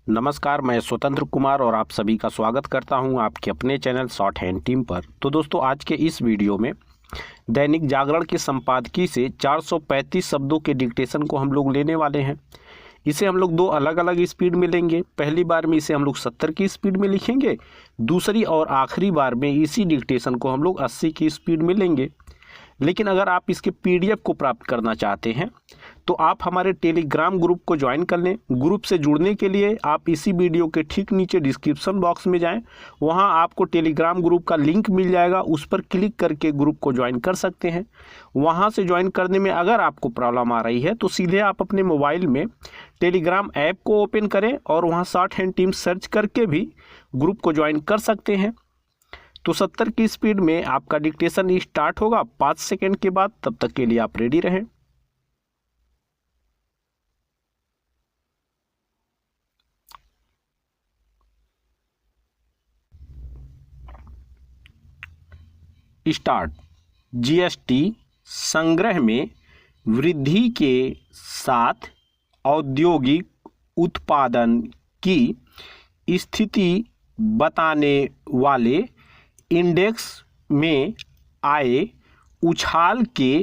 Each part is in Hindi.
नमस्कार, मैं स्वतंत्र कुमार और आप सभी का स्वागत करता हूं आपके अपने चैनल शॉर्ट हैंड टीम पर। तो दोस्तों, आज के इस वीडियो में दैनिक जागरण के संपादकीय से 435 शब्दों के डिक्टेशन को हम लोग लेने वाले हैं। इसे हम लोग दो अलग अलग स्पीड में लेंगे। पहली बार में इसे हम लोग 70 की स्पीड में लिखेंगे, दूसरी और आखिरी बार में इसी डिक्टेशन को हम लोग 80 की स्पीड में लेंगे। लेकिन अगर आप इसके PDF को प्राप्त करना चाहते हैं तो आप हमारे टेलीग्राम ग्रुप को ज्वाइन कर लें। ग्रुप से जुड़ने के लिए आप इसी वीडियो के ठीक नीचे डिस्क्रिप्शन बॉक्स में जाएं, वहां आपको टेलीग्राम ग्रुप का लिंक मिल जाएगा, उस पर क्लिक करके ग्रुप को ज्वाइन कर सकते हैं। वहां से ज्वाइन करने में अगर आपको प्रॉब्लम आ रही है तो सीधे आप अपने मोबाइल में टेलीग्राम ऐप को ओपन करें और वहाँ शॉर्ट हैंड टीम सर्च करके भी ग्रुप को ज्वाइन कर सकते हैं। तो 70 की स्पीड में आपका डिक्टेशन स्टार्ट होगा 5 सेकंड के बाद। तब तक के लिए आप रेडी रहें। स्टार्ट। GST संग्रह में वृद्धि के साथ औद्योगिक उत्पादन की स्थिति बताने वाले इंडेक्स में आए उछाल के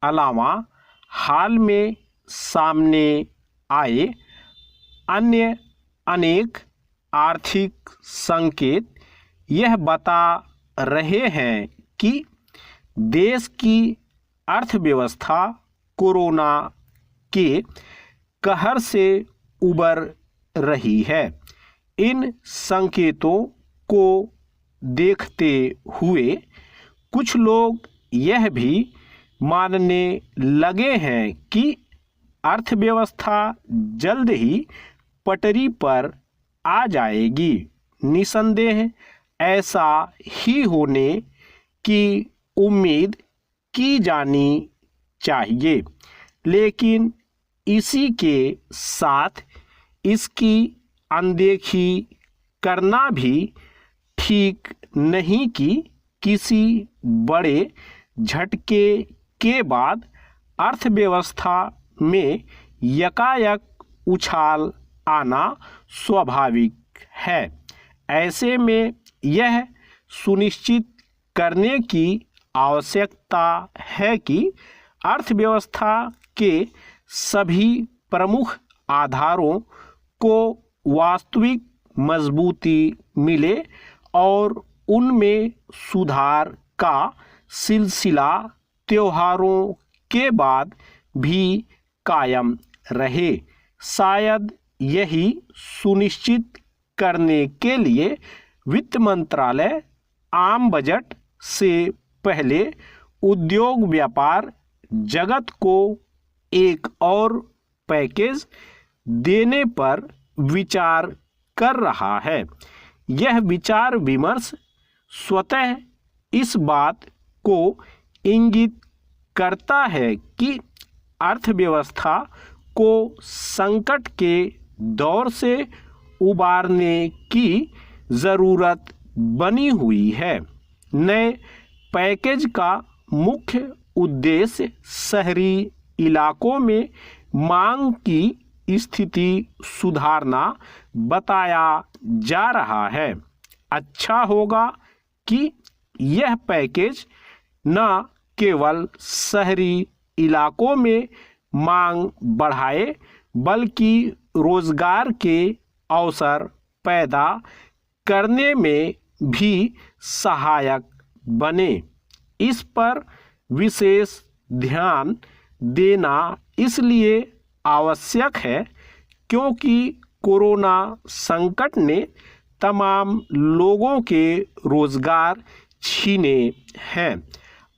अलावा हाल में सामने आए अन्य अनेक आर्थिक संकेत यह बता रहे हैं कि देश की अर्थव्यवस्था कोरोना के कहर से उबर रही है। इन संकेतों को देखते हुए कुछ लोग यह भी मानने लगे हैं कि अर्थव्यवस्था जल्द ही पटरी पर आ जाएगी। निसंदेह ऐसा ही होने की उम्मीद की जानी चाहिए, लेकिन इसी के साथ इसकी अनदेखी करना भी ठीक नहीं कि किसी बड़े झटके के बाद अर्थव्यवस्था में यकायक उछाल आना स्वाभाविक है। ऐसे में यह सुनिश्चित करने की आवश्यकता है कि अर्थव्यवस्था के सभी प्रमुख आधारों को वास्तविक मजबूती मिले और उनमें सुधार का सिलसिला त्योहारों के बाद भी कायम रहे। शायद यही सुनिश्चित करने के लिए वित्त मंत्रालय आम बजट से पहले उद्योग व्यापार जगत को एक और पैकेज देने पर विचार कर रहा है। यह विचार विमर्श स्वतः इस बात को इंगित करता है कि अर्थव्यवस्था को संकट के दौर से उबारने की ज़रूरत बनी हुई है। नए पैकेज का मुख्य उद्देश्य शहरी इलाकों में मांग की स्थिति सुधारना बताया जा रहा है। अच्छा होगा कि यह पैकेज न केवल शहरी इलाकों में मांग बढ़ाए बल्कि रोजगार के अवसर पैदा करने में भी सहायक बने। इस पर विशेष ध्यान देना इसलिए आवश्यक है क्योंकि कोरोना संकट ने तमाम लोगों के रोजगार छीने हैं।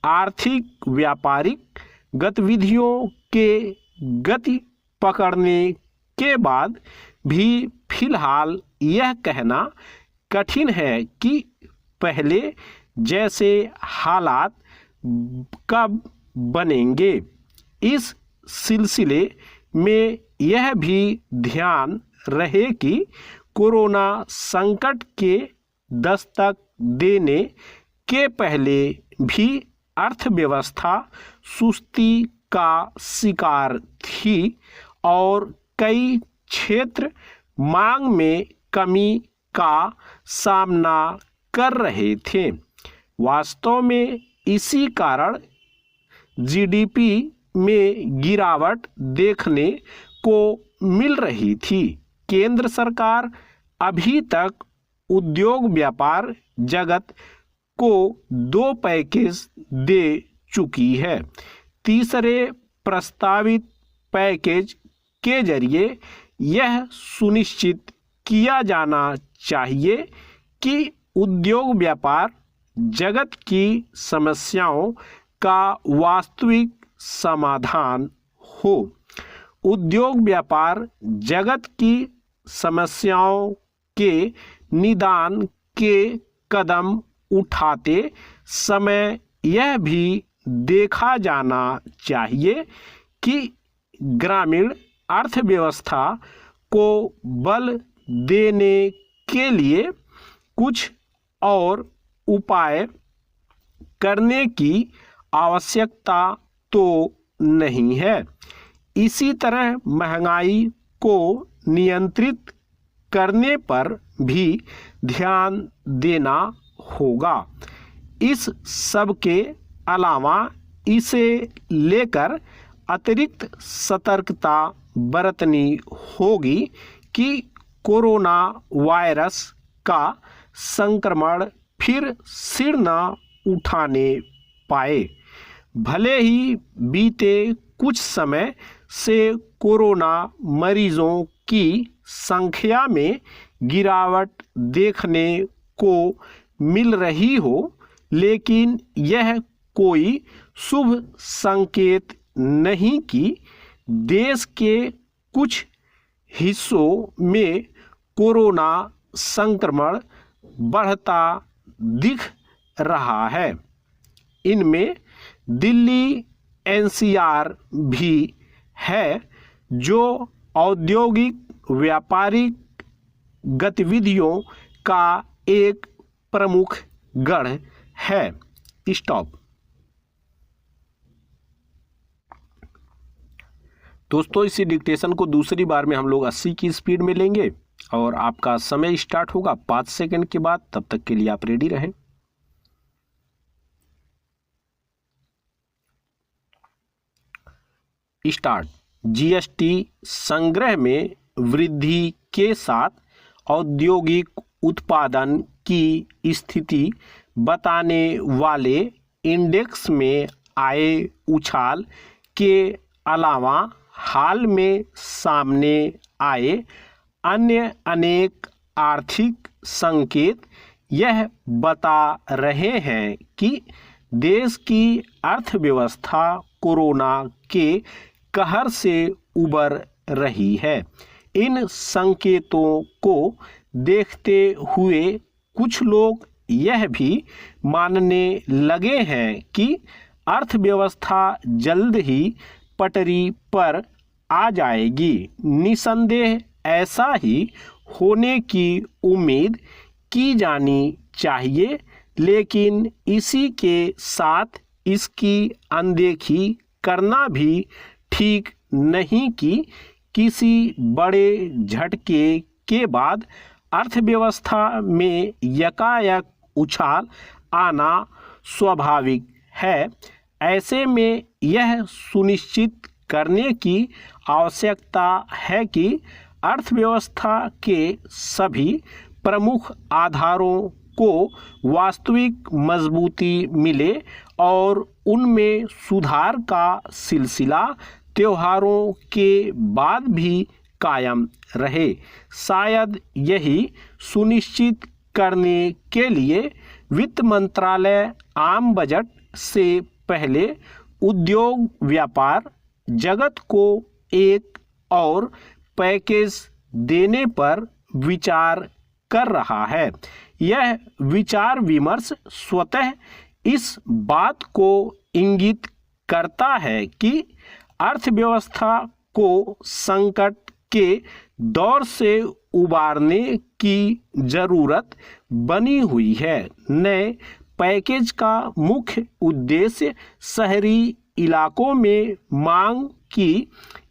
आर्थिक व्यापारिक गतिविधियों के गति पकड़ने के बाद भी फिलहाल यह कहना कठिन है कि पहले जैसे हालात कब बनेंगे। इस सिलसिले में यह भी ध्यान रहे कि कोरोना संकट के दस्तक देने के पहले भी अर्थव्यवस्था सुस्ती का शिकार थी और कई क्षेत्र मांग में कमी का सामना कर रहे थे। वास्तव में इसी कारण जीडीपी में गिरावट देखने को मिल रही थी। केंद्र सरकार अभी तक उद्योग व्यापार जगत को 2 पैकेज दे चुकी है। तीसरे प्रस्तावित पैकेज के जरिए यह सुनिश्चित किया जाना चाहिए कि उद्योग व्यापार जगत की समस्याओं का वास्तविक समाधान हो। उद्योग व्यापार जगत की समस्याओं के निदान के कदम उठाते समय यह भी देखा जाना चाहिए कि ग्रामीण अर्थव्यवस्था को बल देने के लिए कुछ और उपाय करने की आवश्यकता तो नहीं है। इसी तरह महंगाई को नियंत्रित करने पर भी ध्यान देना होगा। इस सब के अलावा इसे लेकर अतिरिक्त सतर्कता बरतनी होगी कि कोरोना वायरस का संक्रमण फिर सिर न उठाने पाए। भले ही बीते कुछ समय से कोरोना मरीजों की संख्या में गिरावट देखने को मिल रही हो, लेकिन यह कोई शुभ संकेत नहीं कि देश के कुछ हिस्सों में कोरोना संक्रमण बढ़ता दिख रहा है। इनमें दिल्ली एनसीआर भी है, जो औद्योगिक व्यापारिक गतिविधियों का एक प्रमुख गढ़ है। स्टॉप। दोस्तों, इसी डिक्टेशन को दूसरी बार में हम लोग 80 की स्पीड में लेंगे और आपका समय स्टार्ट होगा 5 सेकंड के बाद। तब तक के लिए आप रेडी रहें। स्टार्ट। जीएसटी संग्रह में वृद्धि के साथ औद्योगिक उत्पादन की स्थिति बताने वाले इंडेक्स में आए उछाल के अलावा हाल में सामने आए अन्य अनेक आर्थिक संकेत यह बता रहे हैं कि देश की अर्थव्यवस्था कोरोना के कहर से उबर रही है। इन संकेतों को देखते हुए कुछ लोग यह भी मानने लगे हैं कि अर्थव्यवस्था जल्द ही पटरी पर आ जाएगी। निसंदेह ऐसा ही होने की उम्मीद की जानी चाहिए, लेकिन इसी के साथ इसकी अनदेखी करना भी ठीक नहीं कि किसी बड़े झटके के बाद अर्थव्यवस्था में यकायक उछाल आना स्वाभाविक है। ऐसे में यह सुनिश्चित करने की आवश्यकता है कि अर्थव्यवस्था के सभी प्रमुख आधारों को वास्तविक मजबूती मिले और उनमें सुधार का सिलसिला त्योहारों के बाद भी कायम रहे। शायद यही सुनिश्चित करने के लिए वित्त मंत्रालय आम बजट से पहले उद्योग व्यापार जगत को एक और पैकेज देने पर विचार कर रहा है। यह विचार विमर्श स्वतः इस बात को इंगित करता है कि अर्थव्यवस्था को संकट के दौर से उबारने की जरूरत बनी हुई है। नए पैकेज का मुख्य उद्देश्य शहरी इलाकों में मांग की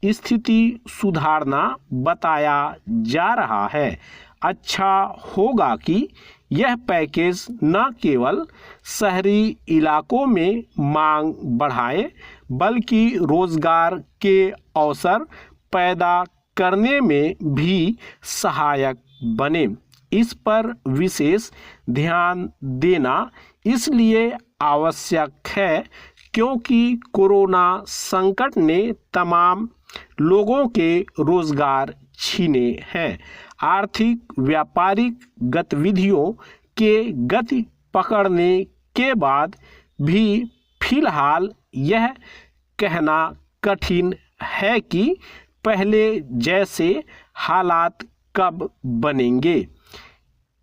स्थिति सुधारना बताया जा रहा है। अच्छा होगा कि यह पैकेज न केवल शहरी इलाकों में मांग बढ़ाए बल्कि रोजगार के अवसर पैदा करने में भी सहायक बने। इस पर विशेष ध्यान देना इसलिए आवश्यक है क्योंकि कोरोना संकट ने तमाम लोगों के रोजगार छीने हैं। आर्थिक व्यापारिक गतिविधियों के गति पकड़ने के बाद भी फिलहाल यह कहना कठिन है कि पहले जैसे हालात कब बनेंगे।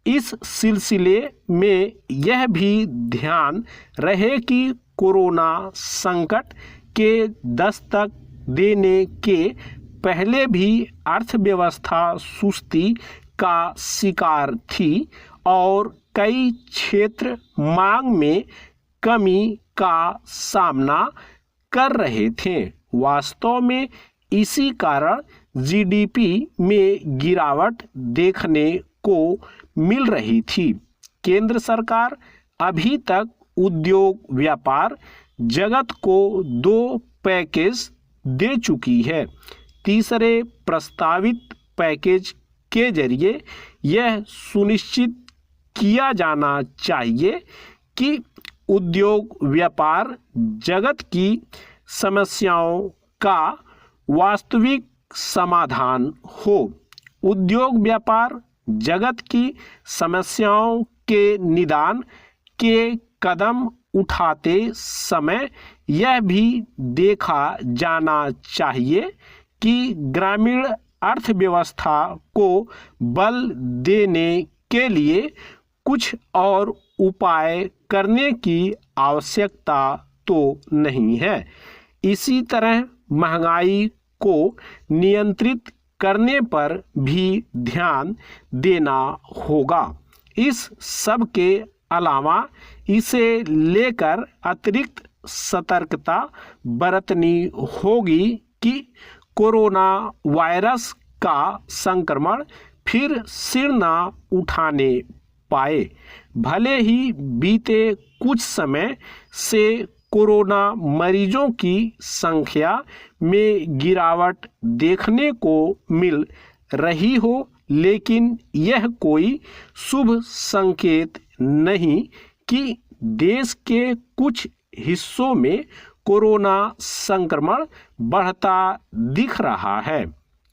इस सिलसिले में यह भी ध्यान रहे कि कोरोना संकट के दस्तक देने के पहले भी अर्थव्यवस्था सुस्ती का शिकार थी और कई क्षेत्र मांग में कमी का सामना कर रहे थे। वास्तव में इसी कारण जीडीपी में गिरावट देखने को मिल रही थी। केंद्र सरकार अभी तक उद्योग व्यापार जगत को 2 पैकेज दे चुकी है। तीसरे प्रस्तावित पैकेज के जरिए यह सुनिश्चित किया जाना चाहिए कि उद्योग व्यापार जगत की समस्याओं का वास्तविक समाधान हो। उद्योग व्यापार जगत की समस्याओं के निदान के कदम उठाते समय यह भी देखा जाना चाहिए कि ग्रामीण अर्थव्यवस्था को बल देने के लिए कुछ और उपाय करने की आवश्यकता तो नहीं है। इसी तरह महंगाई को नियंत्रित करने पर भी ध्यान देना होगा। इस सब के अलावा इसे लेकर अतिरिक्त सतर्कता बरतनी होगी कि कोरोना वायरस का संक्रमण फिर सिर न उठाने पाए। भले ही बीते कुछ समय से कोरोना मरीजों की संख्या में गिरावट देखने को मिल रही हो, लेकिन यह कोई शुभ संकेत नहीं कि देश के कुछ हिस्सों में कोरोना संक्रमण बढ़ता दिख रहा है।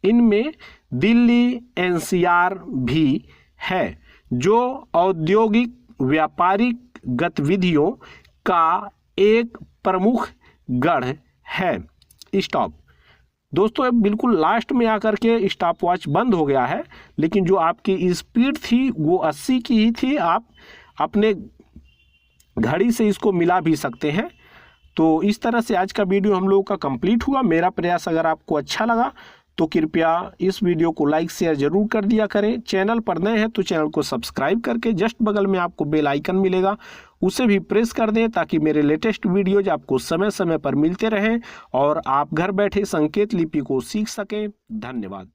इनमें दिल्ली एनसीआर भी है, जो औद्योगिक व्यापारिक गतिविधियों का एक प्रमुख गढ़ है। स्टॉप। दोस्तों बिल्कुल लास्ट में आकर के स्टॉप वॉच बंद हो गया है, लेकिन जो आपकी स्पीड थी वो 80 की ही थी। आप अपने घड़ी से इसको मिला भी सकते हैं। तो इस तरह से आज का वीडियो हम लोगों का कंप्लीट हुआ। मेरा प्रयास अगर आपको अच्छा लगा तो कृपया इस वीडियो को लाइक शेयर जरूर कर दिया करें। चैनल पर नए हैं तो चैनल को सब्सक्राइब करके जस्ट बगल में आपको बेल आइकन मिलेगा, उसे भी प्रेस कर दें ताकि मेरे लेटेस्ट वीडियोज आपको समय समय पर मिलते रहें और आप घर बैठे संकेत लिपि को सीख सकें। धन्यवाद।